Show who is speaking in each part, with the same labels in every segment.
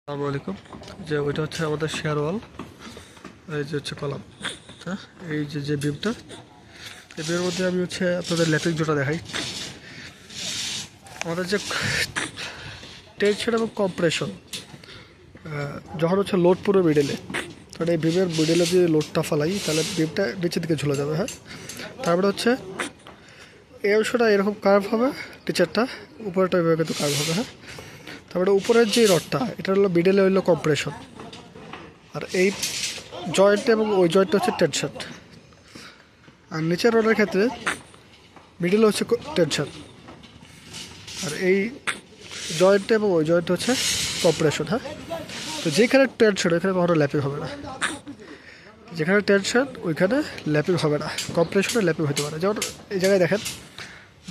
Speaker 1: আসসালামু আলাইকুম। যে ওইটা হচ্ছে আমাদের শেয়ার ওয়াল, এই যে হচ্ছে কলাম। হ্যাঁ, এই যে যে বিমটা, এই বিমের মধ্যে আমি হচ্ছে আপনাদের ল্যাপিং জোটা দেখাই। আমাদের যে টেনশন এবং কম্প্রেশন, যখন হচ্ছে লোড পুরো মিডেলে, কারণ এই বিমের মিডেলে যদি লোডটা ফালাই তাহলে বিমটা নিচের দিকে ঝুলে যাবে। হ্যাঁ, তারপরে হচ্ছে এই অংশটা এরকম কার্ভ হবে, টিচারটা উপরেটা এভাবে কিন্তু কার্ভ হবে। হ্যাঁ, তারপরে উপরের যে রডটা, এটা হলো মিডেলে হইলো কম্প্রেশন, আর এই জয়েন্ট এবং ওই জয়েন্টটা হচ্ছে টেনশন। আর নিচের রডের ক্ষেত্রে মিডল হচ্ছে টেনশন, আর এই জয়েন্ট এবং ওই জয়েন্ট হচ্ছে কম্প্রেশন। হ্যাঁ, তো যেখানে টেনশন ওইখানে কখনো ল্যাপিং হবে না, যেখানে টেনশন ওইখানে ল্যাপিং হবে না, কম্প্রেশনে ল্যাপিং হতে পারে। যেমন এই জায়গায় দেখেন,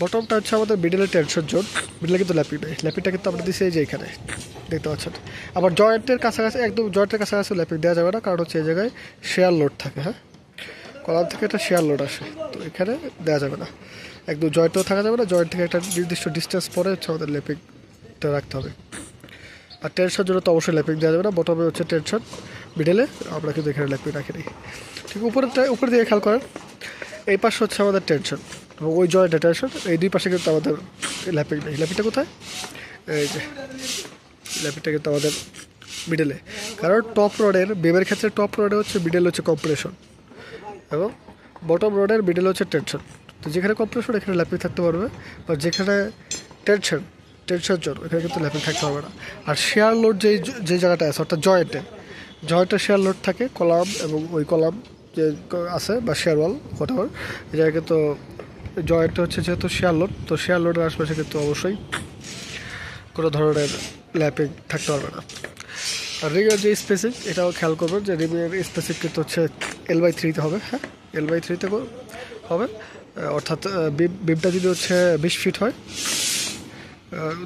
Speaker 1: বটমটা হচ্ছে আমাদের মিডলের টেনশন জোন, মিডলে কিন্তু ল্যাপিং নেই, ল্যাপিংটা কিন্তু আমরা দিচ্ছি এই যে এখানে দেখতে পাচ্ছেন। আবার জয়েন্টের কাছাকাছি, একদম জয়েন্টের কাছাকাছি ল্যাপিং দেওয়া যাবে না, কারণ হচ্ছে এই জায়গায় শেয়ার লোড থাকে। হ্যাঁ, কলাম থেকে একটা শেয়ার লোড আসে, তো এখানে দেওয়া যাবে না, একদম জয়েন্টও থাকা যাবে না। জয়েন্ট থেকে একটা নির্দিষ্ট ডিস্টেন্স পরে হচ্ছে আমাদের ল্যাপিংটা রাখতে হবে। আর টেনশন জন্য তো অবশ্যই ল্যাপিং দেওয়া যাবে না, বটমে হচ্ছে টেনশন, মিডলে আমরা কিন্তু এখানে ল্যাপিং রাখি নি। ঠিক উপর দিকে খেয়াল করেন, এই পাশে হচ্ছে আমাদের টেনশন এবং ওই জয়েন্টে টেনশন, এই দুই পাশে কিন্তু আমাদের ল্যাপিং নেই। ল্যাপিংটা কোথায়? এই যে ল্যাপিংটা কিন্তু আমাদের মিডলে, কারণ টপ রডের বেবের ক্ষেত্রে টপ রডে হচ্ছে মিডল হচ্ছে কম্প্রেশন এবং বটম রডের মিডল হচ্ছে টেনশন। তো যেখানে কম্প্রেশন এখানে ল্যাপিং থাকতে পারবে, বা যেখানে টেনশন জোন এখানে কিন্তু ল্যাপিং থাকতে পারবে না। আর শেয়ার লোড যে জায়গাটা আছে, অর্থাৎ জয়েন্টে শেয়ার লোড থাকে, কলাম এবং ওই কলাম যে আছে বা শেয়ার ওয়াল হোয়াটএভার, এই জায়গায় কিন্তু জয়েন্টে হচ্ছে যেহেতু শেয়ার লোড, তো শেয়ার লোডের আশপাশে কিন্তু অবশ্যই কোনো ধরনের ল্যাপিং থাকতে পারবে না। আর রিংয়ের যে স্পেসিং, এটাও খেয়াল করবেন যে রিংয়ের স্পেসিং কিন্তু হচ্ছে L/3 হবে। হ্যাঁ, L/3 হবে, অর্থাৎ বিমটা যদি হচ্ছে 20 ফিট হয়,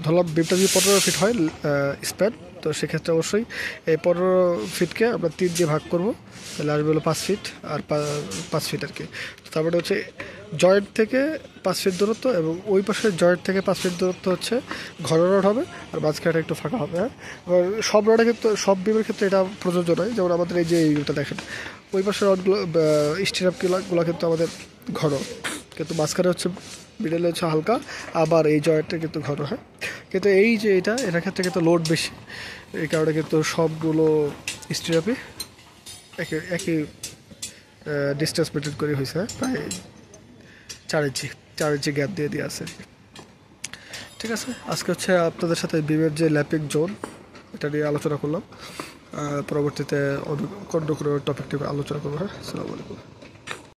Speaker 1: ধরলাম বিমটা যদি 15 ফিট হয় স্প্যান, তো সেক্ষেত্রে অবশ্যই এই 15 ফিটকে আমরা 3 দিয়ে ভাগ করবো, তাহলে আসবে হলো 5 ফিট, আর 5 ফিট আর কি। তারপরে হচ্ছে জয়েন্ট থেকে 5 ফিট দূরত্ব, এবং ওই পাশের জয়েন্ট থেকে 5 ফিট দূরত্ব হচ্ছে ঘন রড হবে, আর মাঝখানে একটু ফাঁকা হবে। হ্যাঁ, এবার সব রডের ক্ষেত্রে, সব বিমের ক্ষেত্রে এটা প্রযোজ্য নয়। যেমন আমাদের এই যে এইটা দেখেন, ওই পাশের রডগুলো স্টিরাপগুলো কিন্তু আমাদের ঘন, কিন্তু মাঝখানে হচ্ছে মিডলে হচ্ছে হালকা, আবার এই জয়েন্টটা কিন্তু ঘন। হ্যাঁ, কিন্তু এই যে এটার ক্ষেত্রে কিন্তু লোড বেশি, এই কারণে কিন্তু সবগুলো স্টিরাপই একই ডিস্টেন্স মেনটেন করে হয়েছে। প্রায় 4 ইঞ্চি গ্যাপ দিয়ে আছে। ঠিক আছে, আজকে হচ্ছে আপনাদের সাথে বিমের যে ল্যাপিং জোন এটা নিয়ে আলোচনা করলাম। পরবর্তীতে অন্য কোনো টপিক নিয়ে আলোচনা করবো। হ্যাঁ, আসসালামু আলাইকুম।